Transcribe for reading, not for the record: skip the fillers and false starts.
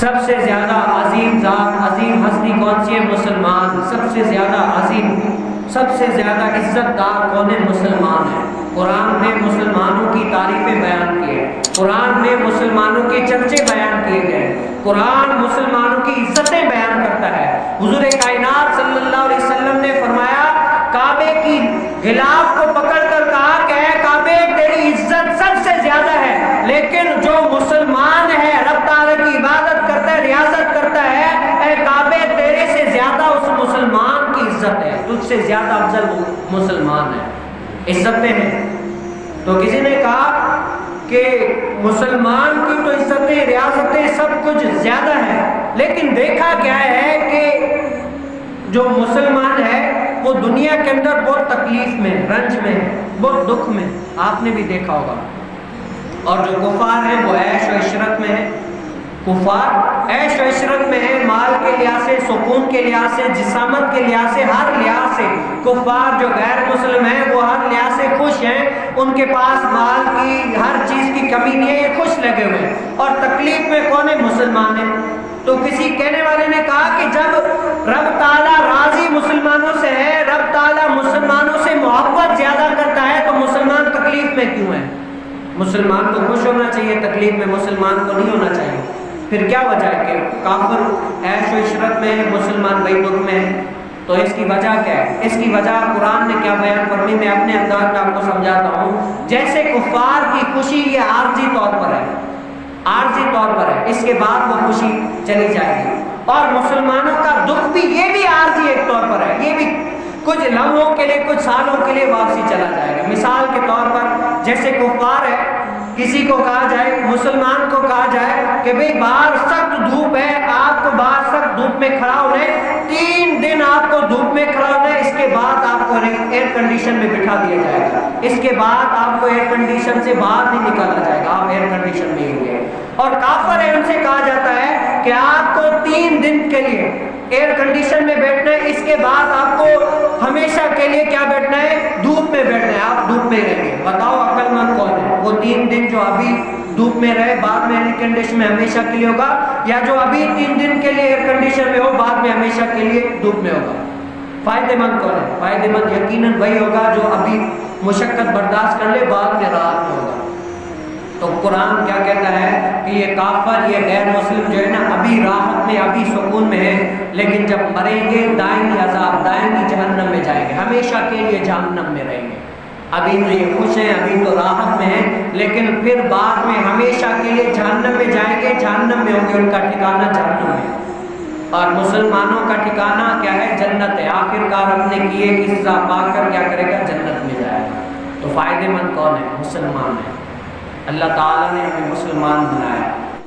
سب سے زیادہ عظیم ذات، عظیم ہستی کون سی ہے؟ مسلمان۔ سب سے زیادہ عظیم، سب سے زیادہ عزت دار کون ہے؟ مسلمان ہے۔ قرآن میں مسلمانوں کی تعریفیں بیان کی ہے، قرآن میں مسلمانوں کے چرچے بیان کیے گئے، قرآن مسلمانوں کی عزتیں بیان کرتا ہے۔ حضور کائنات صلی اللہ علیہ وسلم نے فرمایا، کعبے کی غلاف کو پکڑ کر کہا کہ اے کعبے تیری عزت سب سے زیادہ ہے، لیکن جو مسلمان ہے، رب تعالیٰ کی عبادت کرتا ہے، ریاضت کرتا ہے، اے کعبے تیرے سے زیادہ اس مسلمان کی عزت ہے، تجھ سے زیادہ افضل مسلمان ہے۔ عزتیں ہیں تو کسی نے کہا کہ مسلمان کی تو عزتیں، ریاضتیں سب کچھ زیادہ ہے، لیکن دیکھا کیا ہے کہ جو مسلمان ہے وہ دنیا کے اندر بہت تکلیف میں، رنج میں، بہت دکھ میں، آپ نے بھی دیکھا ہوگا۔ اور جو کفار ہیں وہ عیش و عشرت میں ہیں، کفار عیش و عشرت میں ہیں، مال کے لحاظ سے، سکون کے لحاظ سے، جسامت کے لحاظ سے، ہر لحاظ سے کفار جو غیر مسلم ہیں وہ ہر لحاظ سے خوش ہیں، ان کے پاس مال کی ہر چیز کی کمی نہیں ہے، یہ خوش لگے ہوئے ہیں۔ اور تکلیف میں کون ہے؟ مسلمان ہیں۔ تو کسی کہنے والے نے کہا کہ جب رب تعالیٰ راضی مسلمانوں سے ہے، رب تعالیٰ مسلمانوں سے محبت زیادہ کرتا ہے، تو مسلمان تکلیف میں کیوں ہے؟ مسلمان کو خوش ہونا چاہیے، تکلیف میں مسلمان کو نہیں ہونا چاہیے۔ پھر کیا وجہ ہے کہ کافر عیش و عشرت میں ہے، مسلمان بھائی دکھ میں ہے؟ تو اس کی وجہ کیا ہے؟ اس کی وجہ قرآن نے کیا بیان فرمائی، میں اپنے انداز میں آپ کو سمجھاتا ہوں۔ جیسے کفار کی خوشی یہ عارضی طور پر ہے، عارضی طور پر ہے، اس کے بعد وہ خوشی چلی جائے گی، اور مسلمانوں کا دکھ بھی یہ بھی عارضی ایک طور پر ہے، یہ بھی کچھ لمحوں کے لیے، کچھ سالوں کے لیے واپسی چلا جائے گا۔ مثال کے طور پر جیسے کفار ہے، کسی کو کہا جائے، مسلمان کو کہا جائے کہ بھئی باہر سخت دھوپ ہے، آپ کو باہر سخت دھوپ میں کھڑا ہونا ہے، 3 دن آپ کو دھوپ میں کھڑا ہونا ہے، اس کے بعد آپ کو ایئر کنڈیشن میں بٹھا دیا جائے گا، اس کے بعد آپ کو ایئر کنڈیشن سے باہر نہیں نکالا جائے گا، آپ ایئر کنڈیشن میں ہی ہوئے۔ اور کافر ہے، ان سے کہا جاتا ہے کہ آپ کو 3 دن کے لیے ایئر کنڈیشن میں بیٹھنا ہے، اس کے بعد آپ کو ہمیشہ کے لیے کیا بیٹھنا ہے؟ دھوپ میں بیٹھنا ہے، آپ دھوپ میں رہیں گے۔ بتاؤ عقل مند کون ہے؟ وہ 3 دن جو ابھی دھوپ میں رہے، بعد میں ایئر کنڈیشن میں ہمیشہ کے لیے ہوگا، یا جو ابھی 3 دن کے لیے ایئر کنڈیشن میں ہو، بعد میں ہمیشہ کے لیے دھوپ میں ہوگا؟ فائدہ مند کون ہے؟ فائدہ مند یقیناً وہی ہوگا جو ابھی مشقت برداشت کر لے، بعد میں راحت میں ہوگا۔ تو قرآن کیا کہتا ہے کہ یہ کافر، یہ غیر مسلم جو ہے نا، ابھی راحت میں، ابھی سکون میں ہے، لیکن جب مریں گے دائمی عذاب، دائمی جہنم میں جائیں گے، ہمیشہ کے لیے جہنم میں رہیں گے۔ ابھی تو یہ خوش ہیں، ابھی تو راحت میں ہیں، لیکن پھر بعد میں ہمیشہ کے لیے جہنم میں جائیں گے، جہنم میں ہوں گے، ان کا ٹھکانہ جہنم ہے۔ اور مسلمانوں کا ٹھکانہ کیا ہے؟ جنت ہے۔ آخرکار اپنے کیے کی سزا پا کر کیا کرے گا؟ جنت میں جائے گا۔ تو فائدہ مند کون ہے؟ مسلمان ہے۔ اللہ تعالیٰ نے ہمیں مسلمان بنایا۔